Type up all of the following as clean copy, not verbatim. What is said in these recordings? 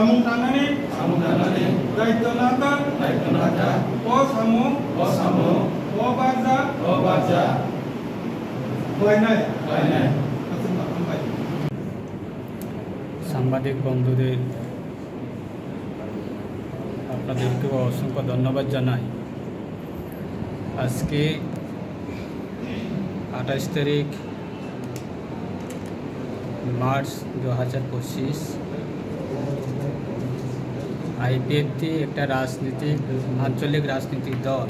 samung tanani daitto nata o samung o barja hoynai সাংবাদিক বন্ধুদের আপনাদেরকে অসংখ্য ধন্যবাদ জানাই। আজকে 28 তারিখ মার্চ 2025 আইপিএফটি একটা রাজনীতিক আঞ্চলিক রাজনৈতিক দল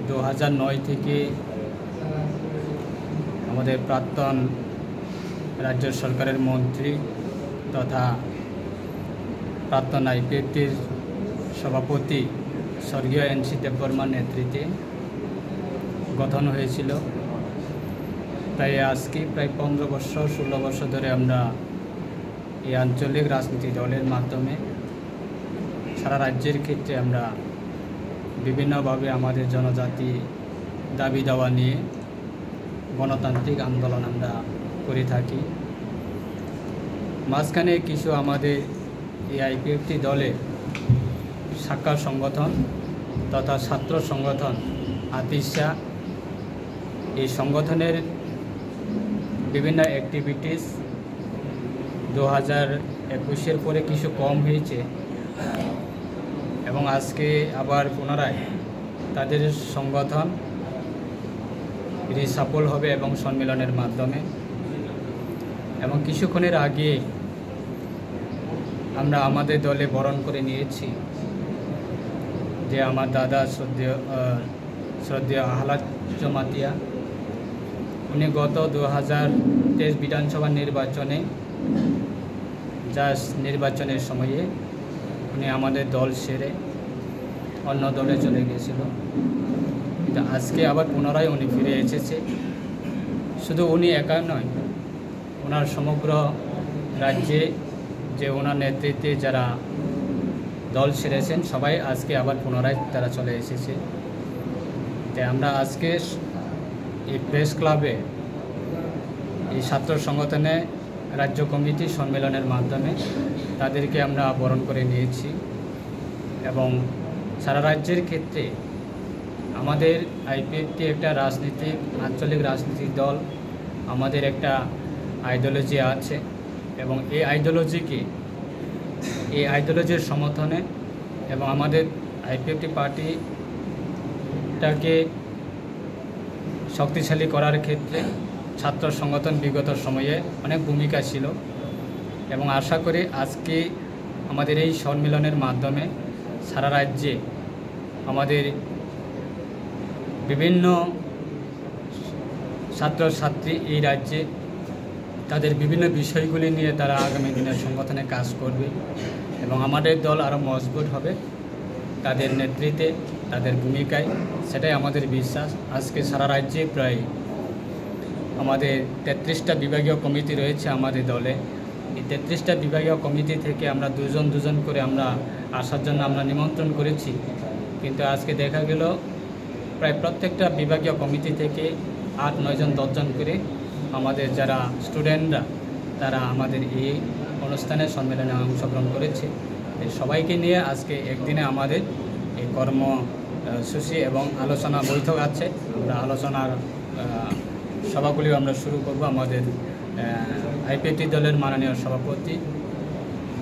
2009 থেকে আমাদের প্রাক্তন রাজ্য সরকারের মন্ত্রী তথা প্রাক্তন আইপিএফটির সভাপতি স্বর্গীয় এনসি দেববর্মার নেতৃত্বে গঠন হয়েছিল। তাই আজকে প্রায় 15 বছর 16 বছর ধরে আমরা এই আঞ্চলিক রাজনীতি দলের মাধ্যমে সারা রাজ্যের ক্ষেত্রে আমরা বিভিন্নভাবে আমাদের জনজাতি দাবি দাওয়া নিয়ে গণতান্ত্রিক আন্দোলন আমরা করে থাকি। মাঝখানে কিছু আমাদের এই আইপিএফটি দলের শাখা সংগঠন তথা ছাত্র সংগঠন আতিশা এই সংগঠনের বিভিন্ন অ্যাক্টিভিটিস 2021-এর পরে কিছু কম হয়েছে এবং আজকে আবার পুনরায় তাদের সংগঠন রিসাফল হবে এবং সম্মেলনের মাধ্যমে। এবং কিছুক্ষণের আগে আমরা আমাদের দলে বরণ করে নিয়েছি যে আমার দাদা শ্রদ্ধেয় আহ্লাদ জমাতিয়া, উনি গত 2023 বিধানসভা নির্বাচনে নির্বাচনের সময়ে উনি আমাদের দল ছেড়ে অন্য দলে চলে গিয়েছিল, কিন্তু আজকে আবার পুনরায় উনি ফিরে এসেছে। শুধু উনি একা নয়, ওনার সমগ্র রাজ্যে যে ওনার নেতৃত্বে যারা দল ছেড়েছেন সবাই আজকে আবার পুনরায় তারা চলে এসেছে। তাই আমরা আজকে এই প্রেস ক্লাবে এই ছাত্র সংগঠনে রাজ্য কমিটি সম্মেলনের মাধ্যমে তাদেরকে আমরা বরণ করে নিয়েছি এবং সারা রাজ্যের ক্ষেত্রে আমাদের আইপিএফটি একটা রাজনীতিক আঞ্চলিক রাজনীতিক দল, আমাদের একটা আইডিওলজি আছে এবং এই আইডিওলজির সমর্থনে এবং আমাদের আইপিএফটি পার্টিটাকে শক্তিশালী করার ক্ষেত্রে ছাত্র সংগঠন বিগত সময়ে অনেক ভূমিকা ছিল এবং আশা করি আজকে আমাদের এই সম্মেলনের মাধ্যমে সারা রাজ্যে আমাদের বিভিন্ন ছাত্রছাত্রী এই রাজ্যে তাদের বিভিন্ন বিষয়গুলি নিয়ে তারা আগামী দিনের সংগঠনে কাজ করবে এবং আমাদের দল আরও মজবুত হবে তাদের নেতৃত্বে তাদের ভূমিকায়, সেটাই আমাদের বিশ্বাস। আজকে সারা রাজ্যে প্রায় আমাদের 33টা বিভাগীয় কমিটি রয়েছে আমাদের দলে। এই 33টা বিভাগীয় কমিটি থেকে আমরা দুজন করে আমরা আসার জন্য আমরা নিমন্ত্রণ করেছি, কিন্তু আজকে দেখা গেল প্রায় প্রত্যেকটা বিভাগীয় কমিটি থেকে 8-9 জন 10 জন করে আমাদের যারা স্টুডেন্টরা তারা আমাদের এই অনুষ্ঠানে সম্মেলনে অংশগ্রহণ করেছে। সবাইকে নিয়ে আজকে একদিনে আমাদের এই কর্মসূচি এবং আলোচনা বৈঠক আছে। আমরা আলোচনার সভাগুলিও আমরা শুরু করব। আমাদের আইপিএফটি দলের মাননীয় সভাপতি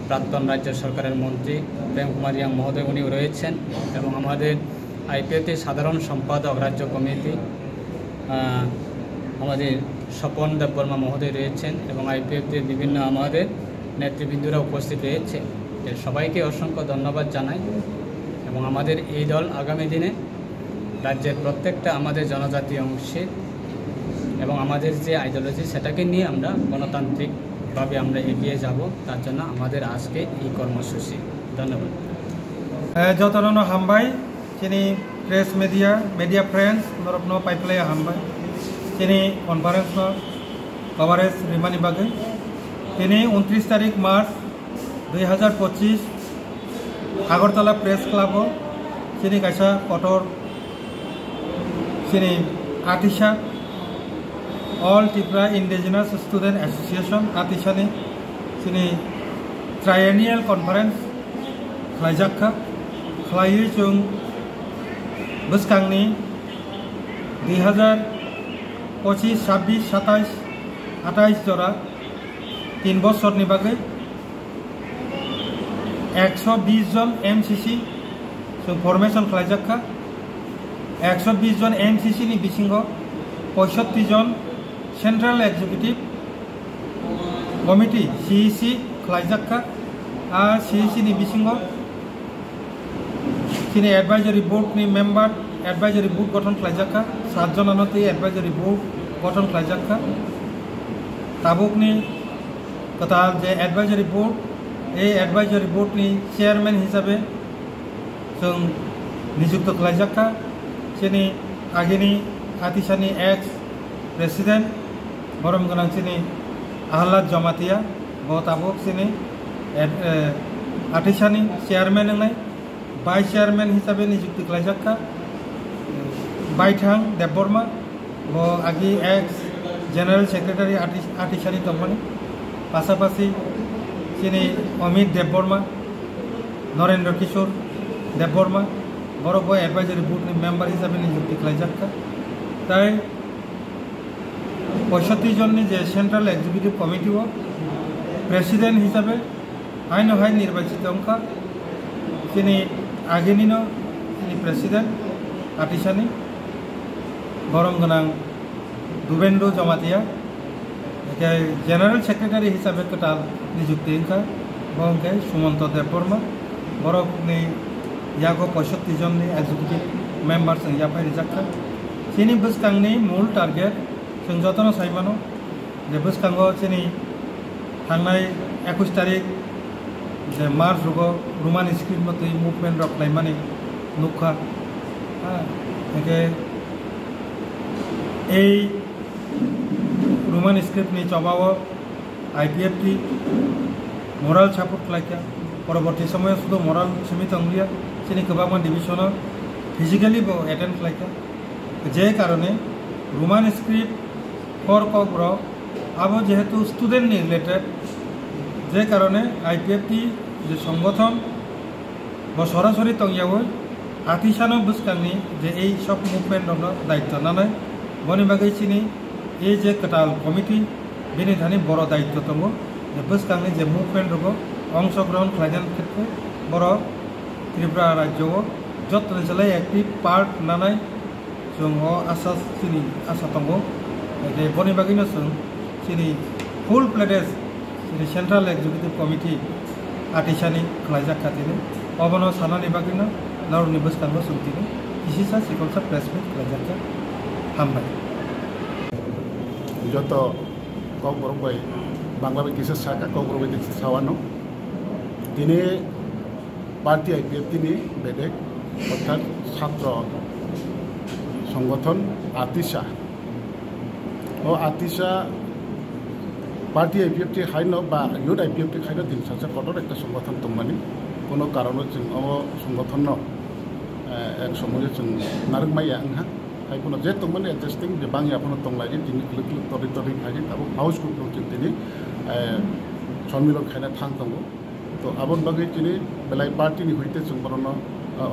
প্রাক্তন রাজ্য সরকারের মন্ত্রী প্রেম কুমার রিয়াং মহোদয় উনিও রয়েছেন এবং আমাদের আইপিএফটি সাধারণ সম্পাদক রাজ্য কমিটি আমাদের স্বপন দেববর্মা মহোদয় রয়েছেন এবং আইপিএফটির বিভিন্ন আমাদের নেতৃবৃন্দরা উপস্থিত রয়েছে। সবাইকে অসংখ্য ধন্যবাদ জানাই এবং আমাদের এই দল আগামী দিনে রাজ্যের প্রত্যেকটা আমাদের জনজাতি অংশে এবং আমাদের যে আইডিওলজি সেটাকে নিয়ে আমরা গণতান্ত্রিকভাবে আমরা এগিয়ে যাব, তার জন্য আমাদের আজকে এই কর্মসূচি। ধন্যবাদ। যতনো হামবাই চিনি প্রেস মিডিয়া ফ্রেন্ডস নরপনো পাইপ্লাই হামবাই চিনি কনফারেন্স কভারেজ রিমানি বাগে তিনি 29 তারিখ মার্চ 2025 আগরতলা প্রেস ক্লাব চিনি কাইসা কটর চিনি ATISA all Tripura indigenous student association আতিশানি চিনি ট্রাইএনিয়াল কনফারেন্স खालायजाखा खालायै जों बसकांनि 2025, 26, 27, 28 जरा 3 बছरनि बागै 120 जन MCC जों फर्मेशन खालायजाखा 120 जन MCC नि बिसिङाव 65 जन central executive committee CEC खालायजाखा CEC नि बिसिङाव जोंनि एडवाइजरी बोर्ड नि मेम्बर एडवाइजरी बोर्ड गठन खालायजाखा 7 जनानो एडवाइजरी बोर्ड गठन खालायजाखा ताबुकनि कताल जे एडवाइजरी बोर्ड एडवाइजरी बोर्ड नि चेयरमैन हिसाबै जों नियुक्त खालायजाखा जोंनि आगेनि आतिसानि एक्स प्रेसिडेंट बरम गोनां जोंनि आहलाद जमातिया बहुत ताबुक जोंनि आतिसानि चेयरमैन होनाय वाइस चेयरमैन हिसाबै नियुक्त खालायजाखा बाइथां देबबर्मा वो आगे एक्स जनरल सेक्रेटारि आतिसानि दंमोन पासापासि जोंनि अमित देबबर्मा नरेंद्र किशोर देबबर्मा बरफ एडवाइजरी बोर्ड नि मेम्बर हिसाबै नियुक्त खालायजाखा ताई 65 जननि जे सेंट्रल एग्जीक्यूटिव कमिटी प्रेसिडेंट हिसाबै आइनो हाय निर्वाचित अंका जोंनि आगेनिनो जोंनि प्रेसिडेंट आतिसानि बरम गोनां दुबेन्दु जमातिया जनरल सेक्रेटारि हिसाबै कताल नियुक्ति इंका बंके सुमंत देबबर्मा बरफनि यागो 65 जननि एग्जीक्यूटिव मेम्बर जों याफाय जाखा जोंनि बसकांनि मूल टार्गेट जों जतन साइमानो जे बसकांगो जोंनि थांनाय 21 तारिख जे मार्च रुगो रोमान स्क्रिप्ट मते मुभमेंट रक लाइमानि नुखा एके ए रोमान स्क्रिप्ट नि चबाव IPFT मोराल सपोर्ट खालायखा परवर्ती समय शुद्ध मोराल सीमित अंगलिया जोंनि गोबां डिविजन फिजिकली एटेंड खालायखा जे कारणे रोमान स्क्रिप्ट फर कग्र अब जेहेतु स्टूडेंट नि रिलेटेड जे कारणे IPFT जे संगठन सरासरि तंगियाव आतिसानो बसकांनि जे ए सब मुभमेंट दङ दायित्व नानै बनि बागै चिनि ए जे कताल कमिटी बेनि थानि बर' दायित्व दङ जे बसकांनि जे मुभमेंट दङ अंशग्रहण खालायनायनि खेत्रे बर' त्रिपुरा राज्योआव जतन जिल्ला एक्टिव पार्ट नानै जों आसा चिनि आसा दङ जे बनि बागैनो जों चिनि फुल प्लेडेज चिनि सेंट्रल एग्जीक्यूटिव कमिटी आतिसानि खालायजाखा दिनै अबनो सानानि बागैनो नावनि बसकांगो सुंथिनो इसिसा सिकलसा प्रेस मीट खालायजाखा हामबाय যত কবরবাই বাংলা কিছু শাখা কবরবাই কিছু সাওয়ানো তিনি পার্টি IPF তিনি বেডেক অর্থাৎ ছাত্র সংগঠন আতিসা ও আতিসা পার্টি IPF হাইন বা ইউথ IPF হাইন দিন সাথে কঠোর একটা সংগঠন দমানি কোনো কারণে जों সংগঠন এক সময় जों नारमाया आंहा কোনো যে দমানি এডজাস্টিং যে বাংলা কোনো দংলাইনি তিনি ক্লিক ক্লিক তরি তরি ভাগে তাবো হাউস গ্রুপ जों তিনি সম্মিলন খাইনা থাং দङ তো আবন বাগै তিনি বেলাই পার্টিনি হইতে जों বরণ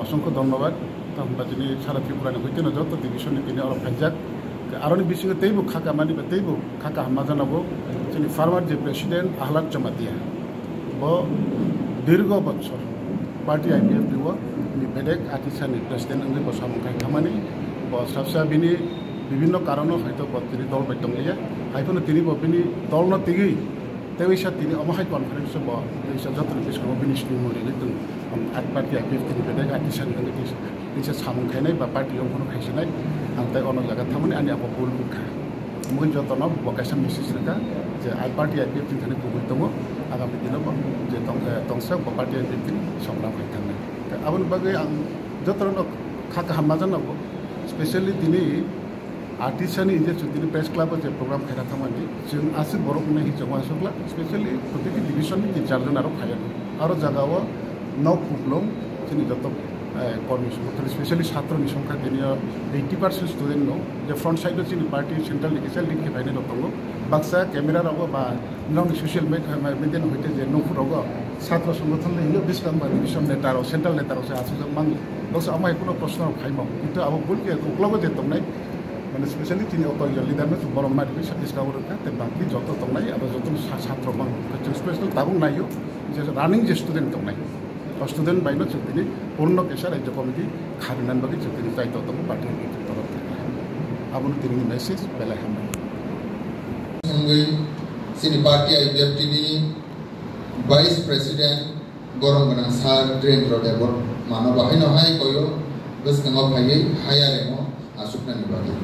অসংখ্য ধন্যবাদ তাহবা তিনি সারা ত্রিপুরানি হইতে না যত ডিভিশনে তিনি অর ফাইজাক আরনি বিসিং তেইবো খাকা মানি বা তেইবো খাকা হামা জানাবো তিনি ফার্মার যে প্রেসিডেন্ট আহলাদ জমাতিয়া ব দীর্ঘ বছর পার্টি IPF দিব নি বেডেক আতিসানি প্রেসিডেন্ট अंगे বসামুখাই খামানি ব সাবসা বিনি বিভিন্ন কারণে হয়তো তিনি দল বাইতং লিয়া হাইফোনো তিনি বিনি দল ন তিগি তেইসা তিনি অমহাই কনফারেন্স ব তেইসা যত বিস্কম বিনি স্টিমুলি লিতুন আট পার্টি IPF তিনি বেডেক আতিসানি अंगे তিসা সামুখাইনাই বা পার্টি অংখনো খাইসনাই आंताय अन जगह थारमाने आंनि आबो बुल बुखा मुइन जतन बकाइसा मेसेज रेखा जे आइ पार्टी IPF जों थानाय गुबै दङ आगामी दिनाव जे दंसा पार्टी IPF संग्राम फै थांनाय आबोनि बागै आं जतन खाका हामा जानांगौ स्पेशली दिनै आर्टिस्टनि जे दिनै प्रेस क्लाब जे प्रग्राम खायना थारमाने जों आसि बर'फोरनि हिसाब आसोब्ला स्पेशली प्रत्येक डिभिजननि टिचारजों आरो खायानो आरो जागाव नौ प्रब्लेम जोंनि जत कर्मी संगठन स्पेशली छात्रनि संख्या दिनै 80% स्टूडेंट दं जे फ्रंट साइड जोंनि पार्टी सेंट्रल लिगेल लिंक फायनाय दङ बाक्सा केमेरा राव बा नन सोशल मिडिया हयते जे न'फोराव ছাত্র সংগঠন হিলো বিশকাম্বা ডিভিশন নেতার সেন্ট্রাল নেতার আসুক মান দশ আমার কোনো প্রশ্ন খাইমাও কিন্তু আবো বলকে উকলাবো যে তোমনাই মানে স্পেশালি তিনি অকল লিডার বরম মারি ডিসকাউন্ট তে বাকি যত তোমনাই আবার যত ছাত্র মান স্পেশাল তাবুং নাইও যে রানিং যে স্টুডেন্ট তোমনাই স্টুডেন্ট বাইনো তিনি পূর্ণ কেশা রাজ্য কমিটি খাবিনান বাকি তিনি দায়িত্ব তখন পার্টি তরফ থেকে আবুন তিনি মেসেজ বেলায় হামে sini parti IPFT ni vice president borong gana sar drain road ebor mano bahai no hai koyo bes kangop hai haya remo asukna ni bagi